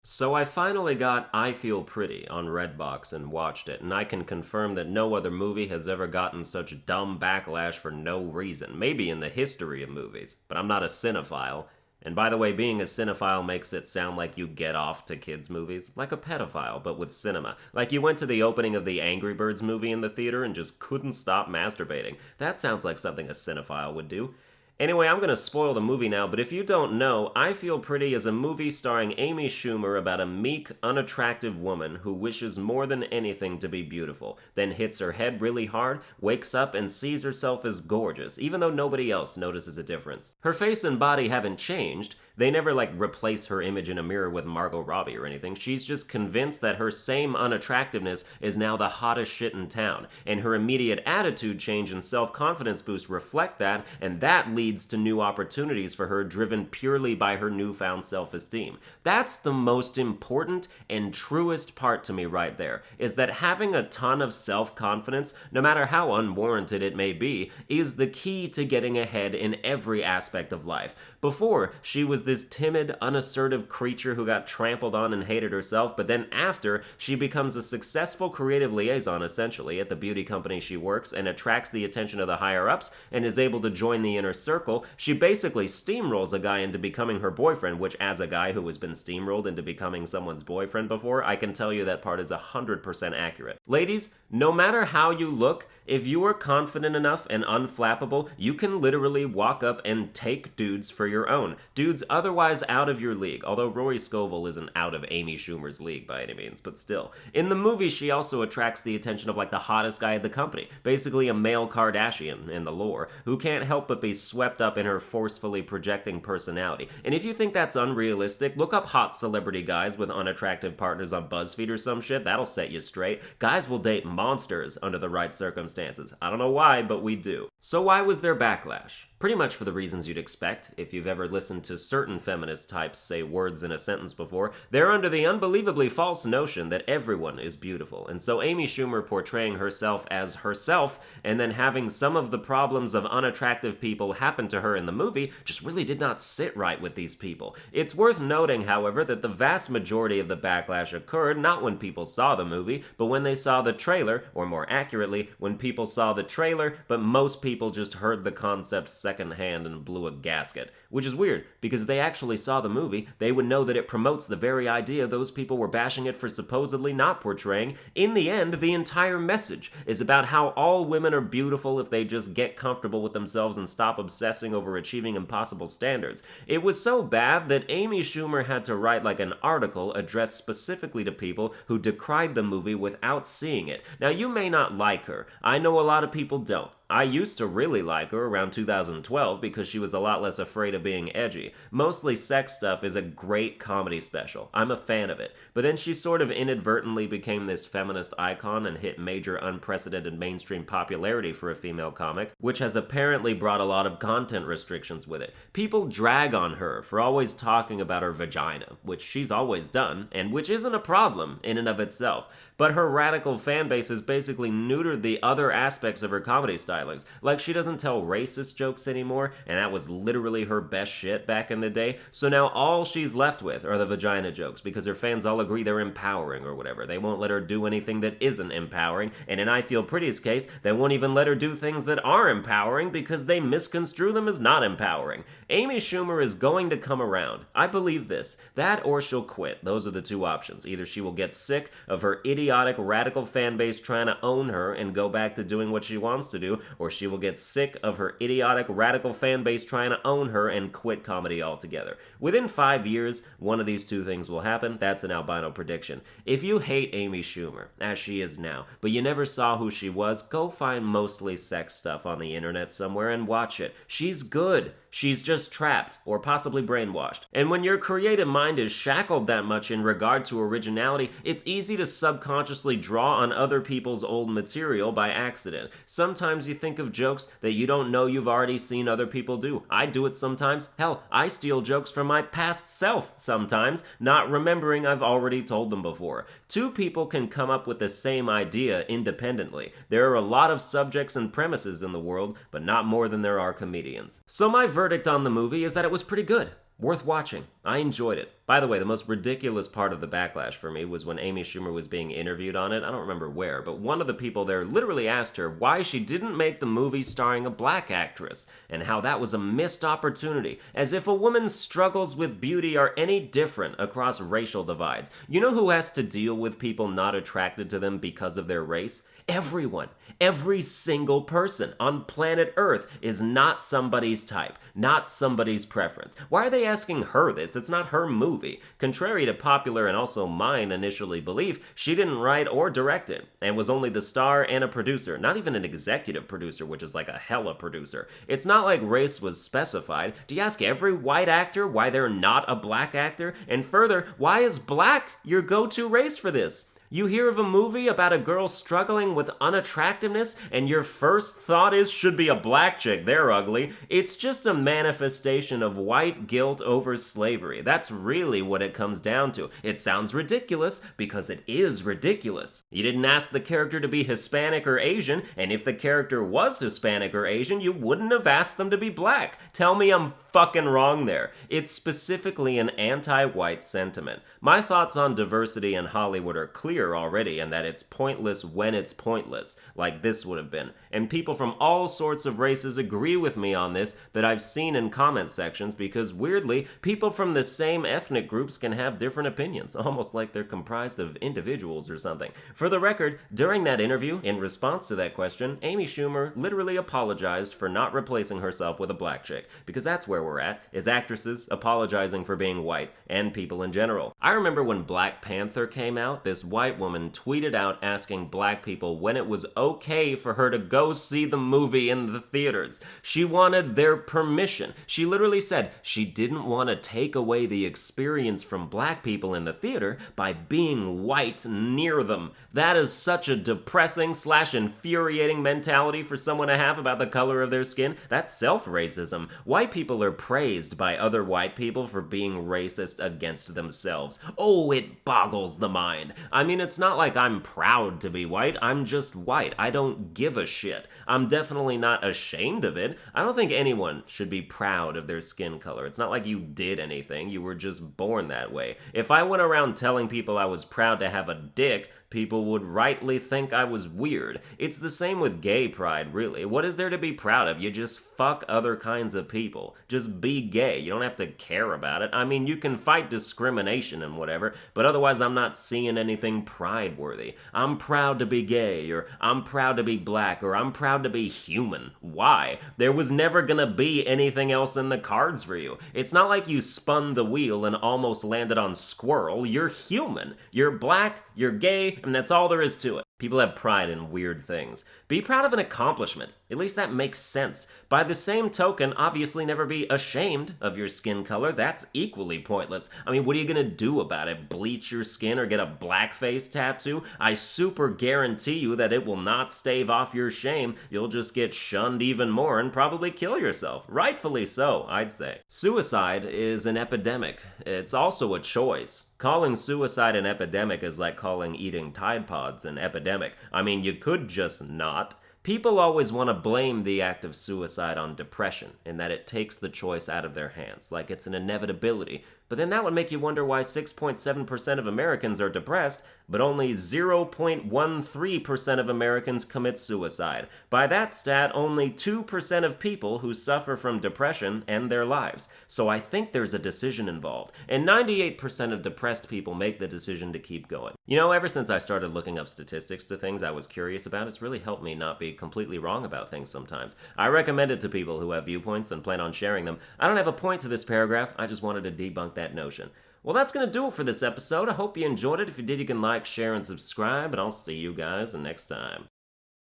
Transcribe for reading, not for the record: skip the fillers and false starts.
So I finally got I Feel Pretty on Redbox and watched it, and I can confirm that no other movie has ever gotten such dumb backlash for no reason, maybe in the history of movies, but I'm not a cinephile. And by the way, being a cinephile makes it sound like you get off to kids' movies, like a pedophile, but with cinema. Like you went to the opening of the Angry Birds movie in the theater and just couldn't stop masturbating. That sounds like something a cinephile would do. Anyway, I'm gonna spoil the movie now, but if you don't know, I Feel Pretty is a movie starring Amy Schumer about a meek, unattractive woman who wishes more than anything to be beautiful, then hits her head really hard, wakes up, and sees herself as gorgeous, even though nobody else notices a difference. Her face and body haven't changed. They never, replace her image in a mirror with Margot Robbie or anything. She's just convinced that her same unattractiveness is now the hottest shit in town, and her immediate attitude change and self-confidence boost reflect that, and that leads to new opportunities for her driven purely by her newfound self-esteem. That's the most important and truest part to me right there, is that having a ton of self-confidence, no matter how unwarranted it may be, is the key to getting ahead in every aspect of life. Before, she was this timid, unassertive creature who got trampled on and hated herself, but then after, she becomes a successful creative liaison, essentially, at the beauty company she works and attracts the attention of the higher-ups and is able to join the inner circle. She basically steamrolls a guy into becoming her boyfriend, which, as a guy who has been steamrolled into becoming someone's boyfriend before, I can tell you that part is 100% accurate. Ladies, no matter how you look, if you are confident enough and unflappable, you can literally walk up and take dudes for your own. Dudes otherwise out of your league, although Rory Scovel isn't out of Amy Schumer's league by any means, but still. In the movie, she also attracts the attention of the hottest guy at the company, basically a male Kardashian in the lore, who can't help but be swept up in her forcefully projecting personality. And if you think that's unrealistic, look up hot celebrity guys with unattractive partners on BuzzFeed or some shit, that'll set you straight. Guys will date monsters under the right circumstances. I don't know why, but we do. So why was there backlash? Pretty much for the reasons you'd expect. If you've ever listened to certain feminist types say words in a sentence before, they're under the unbelievably false notion that everyone is beautiful. And so Amy Schumer portraying herself as herself and then having some of the problems of unattractive people happen to her in the movie just really did not sit right with these people. It's worth noting, however, that the vast majority of the backlash occurred not when people saw the movie, but when they saw the trailer, or more accurately, when people saw the trailer, but most people just heard the concept secondhand and blew a gasket. Which is weird, because if they actually saw the movie, they would know that it promotes the very idea those people were bashing it for supposedly not portraying. In the end, the entire message is about how all women are beautiful if they just get comfortable with themselves and stop obsessing over achieving impossible standards. It was so bad that Amy Schumer had to write an article addressed specifically to people who decried the movie without seeing it. Now, you may not like her. I know a lot of people don't. I used to really like her around 2012 because she was a lot less afraid of being edgy. Mostly Sex Stuff is a great comedy special. I'm a fan of it. But then she sort of inadvertently became this feminist icon and hit major unprecedented mainstream popularity for a female comic, which has apparently brought a lot of content restrictions with it. People drag on her for always talking about her vagina, which she's always done, and which isn't a problem in and of itself. But her radical fanbase has basically neutered the other aspects of her comedy stylings. Like, she doesn't tell racist jokes anymore, and that was literally her best shit back in the day. So now all she's left with are the vagina jokes, because her fans all agree they're empowering or whatever. They won't let her do anything that isn't empowering, and in I Feel Pretty's case, they won't even let her do things that are empowering because they misconstrue them as not empowering. Amy Schumer is going to come around. I believe this. That or she'll quit. Those are the two options. Either she will get sick of her idiotic radical fan base trying to own her and go back to doing what she wants to do, or she will get sick of her idiotic radical fan base trying to own her and quit comedy altogether. Within 5 years, one of these two things will happen. That's an albino prediction. If you hate Amy Schumer, as she is now, but you never saw who she was, go find Mostly Sex Stuff on the internet somewhere and watch it. She's good. She's just trapped, or possibly brainwashed. And when your creative mind is shackled that much in regard to originality, it's easy to subconsciously draw on other people's old material by accident. Sometimes you think of jokes that you don't know you've already seen other people do. I do it sometimes. Hell, I steal jokes from my past self sometimes, not remembering I've already told them before. Two people can come up with the same idea independently. There are a lot of subjects and premises in the world, but not more than there are comedians. So my verdict on the movie is that it was pretty good. Worth watching. I enjoyed it. By the way, the most ridiculous part of the backlash for me was when Amy Schumer was being interviewed on it. I don't remember where, but one of the people there literally asked her why she didn't make the movie starring a black actress, and how that was a missed opportunity, as if a woman's struggles with beauty are any different across racial divides. You know who has to deal with people not attracted to them because of their race? Everyone. Every single person on planet Earth is not somebody's type, not somebody's preference. Why are they asking her this? It's not her movie. Contrary to popular and also mine initially belief, she didn't write or direct it, and was only the star and a producer, not even an executive producer, which is like a hella producer. It's not like race was specified. Do you ask every white actor why they're not a black actor? And further, why is black your go-to race for this? You hear of a movie about a girl struggling with unattractiveness, and your first thought is, should be a black chick, they're ugly. It's just a manifestation of white guilt over slavery. That's really what it comes down to. It sounds ridiculous, because it is ridiculous. You didn't ask the character to be Hispanic or Asian, and if the character was Hispanic or Asian, you wouldn't have asked them to be black. Tell me I'm fucking wrong there. It's specifically an anti-white sentiment. My thoughts on diversity in Hollywood are clear already, and that it's pointless when it's pointless, like this would have been. And people from all sorts of races agree with me on this that I've seen in comment sections, because weirdly, people from the same ethnic groups can have different opinions, almost like they're comprised of individuals or something. For the record, during that interview, in response to that question, Amy Schumer literally apologized for not replacing herself with a black chick, because that's where we're at, is actresses apologizing for being white, and people in general. I remember when Black Panther came out, this white woman tweeted out asking black people when it was okay for her to go see the movie in the theaters. She wanted their permission. She literally said she didn't want to take away the experience from black people in the theater by being white near them. That is such a depressing / infuriating mentality for someone to have about the color of their skin. That's self-racism. White people are praised by other white people for being racist against themselves. Oh, it boggles the mind. I mean, it's not like I'm proud to be white. I'm just white. I don't give a shit. I'm definitely not ashamed of it. I don't think anyone should be proud of their skin color. It's not like you did anything. You were just born that way. If I went around telling people I was proud to have a dick, people would rightly think I was weird. It's the same with gay pride, really. What is there to be proud of? You just fuck other kinds of people. Just be gay. You don't have to care about it. I mean, you can fight discrimination and whatever, but otherwise I'm not seeing anything pride-worthy. I'm proud to be gay, or I'm proud to be black, or I'm proud to be human. Why? There was never gonna be anything else in the cards for you. It's not like you spun the wheel and almost landed on squirrel. You're human. You're black, you're gay, and that's all there is to it. People have pride in weird things. Be proud of an accomplishment. At least that makes sense. By the same token, obviously never be ashamed of your skin color. That's equally pointless. I mean, what are you gonna do about it? Bleach your skin or get a blackface tattoo? I super guarantee you that it will not stave off your shame. You'll just get shunned even more and probably kill yourself. Rightfully so, I'd say. Suicide is an epidemic. It's also a choice. Calling suicide an epidemic is like calling eating Tide Pods an epidemic. I mean, you could just not. People always want to blame the act of suicide on depression, in that it takes the choice out of their hands, like it's an inevitability. But then that would make you wonder why 6.7% of Americans are depressed, but only 0.13% of Americans commit suicide. By that stat, only 2% of people who suffer from depression end their lives. So I think there's a decision involved. And 98% of depressed people make the decision to keep going. You know, ever since I started looking up statistics to things I was curious about, it's really helped me not be completely wrong about things sometimes. I recommend it to people who have viewpoints and plan on sharing them. I don't have a point to this paragraph, I just wanted to debunk that notion. Well, that's going to do it for this episode. I hope you enjoyed it. If you did, you can like, share, and subscribe, and I'll see you guys next time.